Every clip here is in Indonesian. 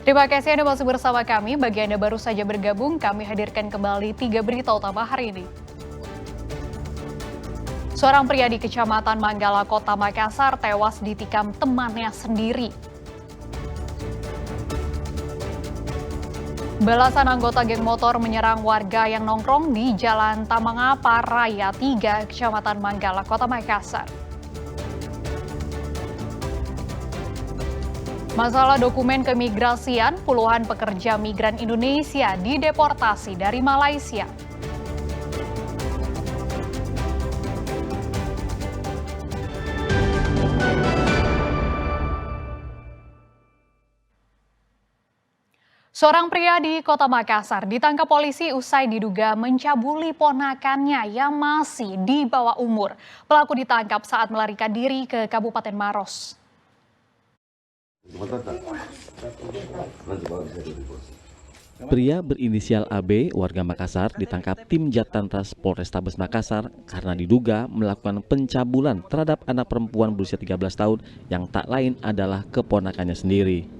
Terima kasih Anda masih bersama kami. Bagi Anda baru saja bergabung, kami hadirkan kembali 3 berita utama hari ini. Seorang pria di Kecamatan Manggala, Kota Makassar tewas ditikam temannya sendiri. Belasan anggota geng motor menyerang warga yang nongkrong di Jalan Tamangapa Raya 3, Kecamatan Manggala, Kota Makassar. Masalah dokumen keimigrasian, puluhan pekerja migran Indonesia dideportasi dari Malaysia. Seorang pria di Kota Makassar ditangkap polisi usai diduga mencabuli ponakannya yang masih di bawah umur. Pelaku ditangkap saat melarikan diri ke Kabupaten Maros. Pria berinisial AB, warga Makassar, ditangkap tim Jatantras Polrestabes Makassar karena diduga melakukan pencabulan terhadap anak perempuan berusia 13 tahun yang tak lain adalah keponakannya sendiri.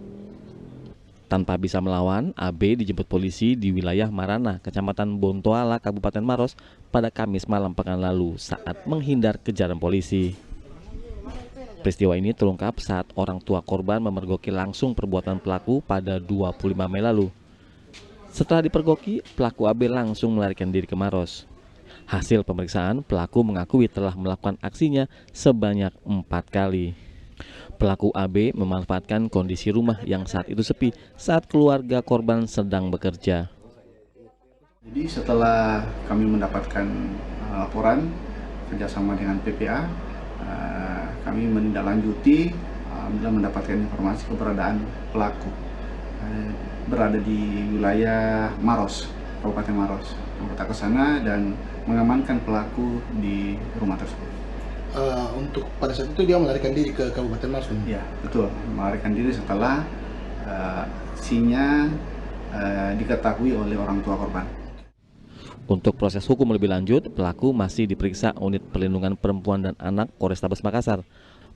Tanpa bisa melawan, AB dijemput polisi di wilayah Marana, Kecamatan Bontoala, Kabupaten Maros pada Kamis malam pekan lalu saat menghindar kejaran polisi. Peristiwa ini terungkap saat orang tua korban memergoki langsung perbuatan pelaku pada 25 Mei lalu. Setelah dipergoki, pelaku AB langsung melarikan diri ke Maros. Hasil pemeriksaan, pelaku mengakui telah melakukan aksinya sebanyak 4 kali. Pelaku AB memanfaatkan kondisi rumah yang saat itu sepi saat keluarga korban sedang bekerja. Jadi setelah kami mendapatkan laporan kerjasama dengan PPA, kami menindaklanjuti mendapatkan informasi keberadaan pelaku berada di wilayah Maros, Kabupaten Maros. Kita ke sana dan mengamankan pelaku di rumah tersebut. Untuk pada saat itu dia melarikan diri ke Kabupaten Maros? Ya, betul. Melarikan diri setelah aksinya diketahui oleh orang tua korban. Untuk proses hukum lebih lanjut, pelaku masih diperiksa Unit Perlindungan Perempuan dan Anak Polrestabes Makassar.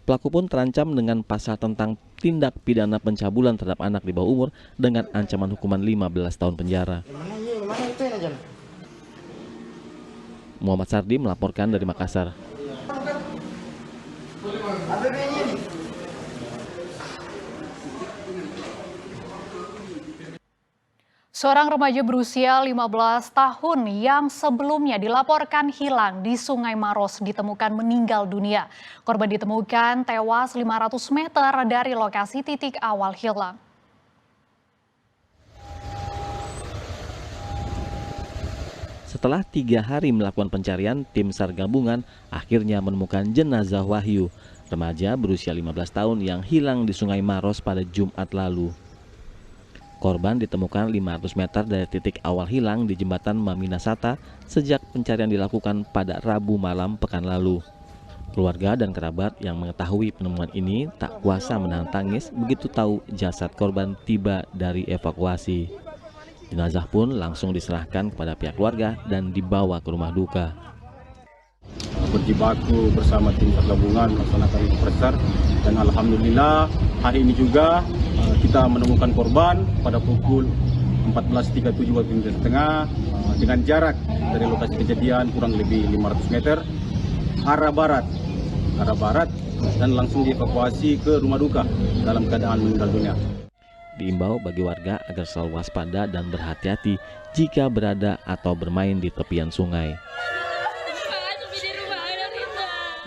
Pelaku pun terancam dengan pasal tentang tindak pidana pencabulan terhadap anak di bawah umur dengan ancaman hukuman 15 tahun penjara. Muhammad Sardi melaporkan dari Makassar. Seorang remaja berusia 15 tahun yang sebelumnya dilaporkan hilang di Sungai Maros ditemukan meninggal dunia. Korban ditemukan tewas 500 meter dari lokasi titik awal hilang. Setelah 3 hari melakukan pencarian, tim SAR gabungan akhirnya menemukan jenazah Wahyu, remaja berusia 15 tahun yang hilang di Sungai Maros pada Jumat lalu. Korban ditemukan 500 meter dari titik awal hilang di jembatan Maminasata sejak pencarian dilakukan pada Rabu malam pekan lalu. Keluarga dan kerabat yang mengetahui penemuan ini tak kuasa menahan tangis begitu tahu jasad korban tiba dari evakuasi. Jenazah pun langsung diserahkan kepada pihak keluarga dan dibawa ke rumah duka. Berjibaku bersama tim gabungan melaksanakan operasi dan alhamdulillah hari ini juga kita menemukan korban pada pukul 14.37 waktu Indonesia Tengah dengan jarak dari lokasi kejadian kurang lebih 500 meter arah barat dan langsung dievakuasi ke rumah duka dalam keadaan meninggal dunia. Diimbau bagi warga agar selalu waspada dan berhati-hati jika berada atau bermain di tepian sungai.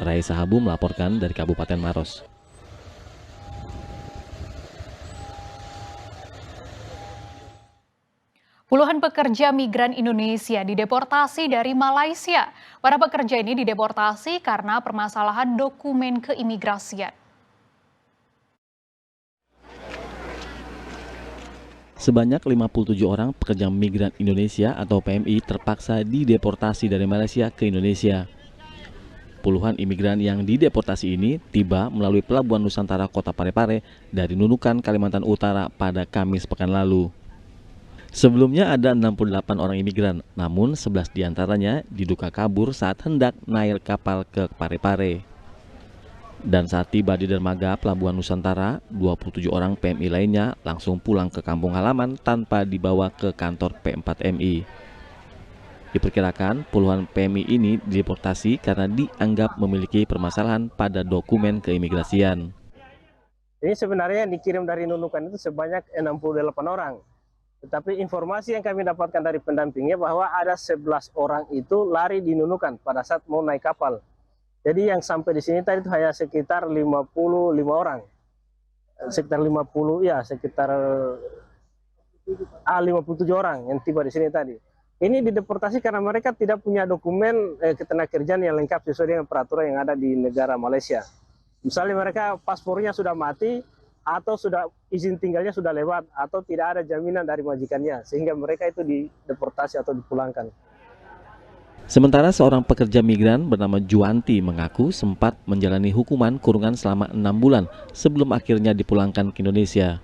Raisa Habu melaporkan dari Kabupaten Maros. Puluhan pekerja migran Indonesia dideportasi dari Malaysia. Para pekerja ini dideportasi karena permasalahan dokumen keimigrasian. Sebanyak 57 orang pekerja migran Indonesia atau PMI terpaksa dideportasi dari Malaysia ke Indonesia. Puluhan imigran yang dideportasi ini tiba melalui Pelabuhan Nusantara Kota Parepare dari Nunukan, Kalimantan Utara pada Kamis pekan lalu. Sebelumnya ada 68 orang imigran, namun 11 diantaranya diduga kabur saat hendak naik kapal ke Parepare. Dan saat tiba di dermaga Pelabuhan Nusantara, 27 orang PMI lainnya langsung pulang ke kampung halaman tanpa dibawa ke kantor P4MI. Diperkirakan puluhan PMI ini dideportasi karena dianggap memiliki permasalahan pada dokumen keimigrasian. Ini sebenarnya yang dikirim dari Nunukan itu sebanyak 68 orang. Tetapi informasi yang kami dapatkan dari pendampingnya bahwa ada 11 orang itu lari di Nunukan pada saat mau naik kapal. Jadi yang sampai di sini tadi itu hanya sekitar 55 orang. Sekitar 50, ya sekitar 57 orang yang tiba di sini tadi. Ini dideportasi karena mereka tidak punya dokumen ketenagakerjaan yang lengkap sesuai dengan peraturan yang ada di negara Malaysia. Misalnya mereka paspornya sudah mati, atau sudah izin tinggalnya sudah lewat, atau tidak ada jaminan dari majikannya, sehingga mereka itu dideportasi atau dipulangkan. Sementara seorang pekerja migran bernama Juanti mengaku sempat menjalani hukuman kurungan selama 6 bulan sebelum akhirnya dipulangkan ke Indonesia.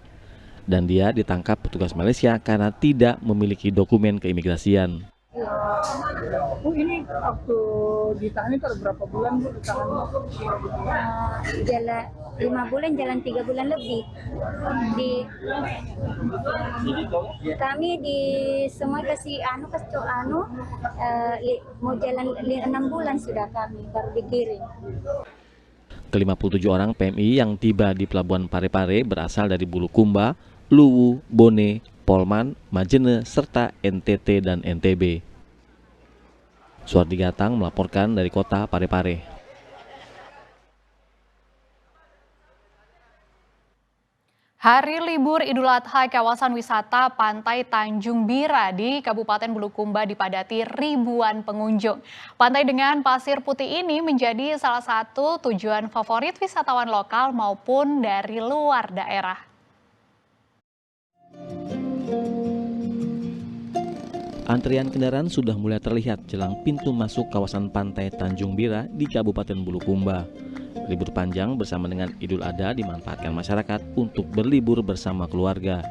Dan dia ditangkap petugas Malaysia karena tidak memiliki dokumen keimigrasian. Bu, ini waktu ditahan itu ada berapa bulan Bu ditahan? Jalan 5 bulan, jalan 3 bulan lebih. Kami di semua kasih mau jalan 6 bulan sudah kami baru dikirim. Ke-57 orang PMI yang tiba di Pelabuhan Parepare berasal dari Bulukumba, Luwu, Bone, Polman, Majene, serta NTT dan NTB. Suardi Gatang melaporkan dari kota Parepare. Hari libur Idul Adha kawasan wisata Pantai Tanjung Bira di Kabupaten Bulukumba dipadati ribuan pengunjung. Pantai dengan pasir putih ini menjadi salah satu tujuan favorit wisatawan lokal maupun dari luar daerah. Antrian kendaraan sudah mulai terlihat jelang pintu masuk kawasan Pantai Tanjung Bira di Kabupaten Bulukumba. Libur panjang bersama dengan Idul Adha dimanfaatkan masyarakat untuk berlibur bersama keluarga.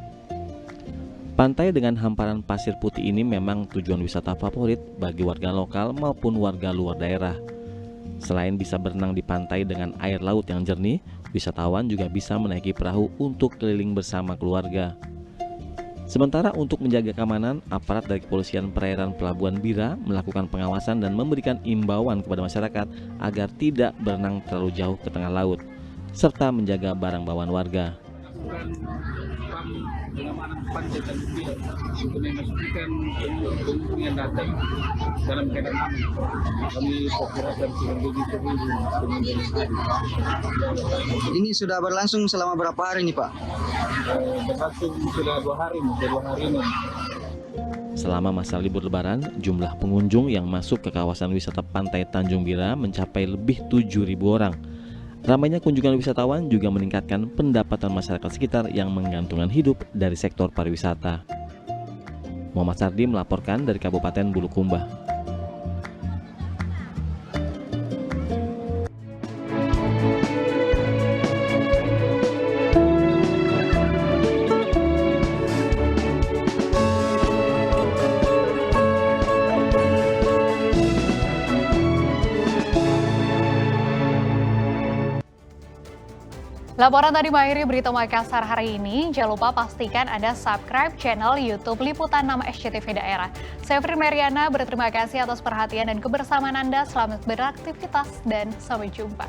Pantai dengan hamparan pasir putih ini memang tujuan wisata favorit bagi warga lokal maupun warga luar daerah. Selain bisa berenang di pantai dengan air laut yang jernih, wisatawan juga bisa menaiki perahu untuk keliling bersama keluarga. Sementara untuk menjaga keamanan, aparat dari Kepolisian Perairan Pelabuhan Bira melakukan pengawasan dan memberikan imbauan kepada masyarakat agar tidak berenang terlalu jauh ke tengah laut, serta menjaga barang bawaan warga. Pengamanan pantai Tanjung Bira untuk memastikan pengunjung yang datang dalam keadaan aman. Kami perkirakan kurang lebih 1.000 pengunjung hari. Ini sudah berlangsung selama berapa hari nih Pak? Berlangsung sudah 2 hari ini. Selama masa libur lebaran, jumlah pengunjung yang masuk ke kawasan wisata Pantai Tanjung Bira mencapai lebih 7.000 orang. Ramainya kunjungan wisatawan juga meningkatkan pendapatan masyarakat sekitar yang menggantungkan hidup dari sektor pariwisata. Muhammad Sardi melaporkan dari Kabupaten Bulukumba. Laporan tadi mengakhiri berita Makassar hari ini. Jangan lupa pastikan Anda subscribe channel YouTube Liputan 6 SCTV Daerah. Saya Fri Mariana, berterima kasih atas perhatian dan kebersamaan Anda. Selamat beraktivitas dan sampai jumpa.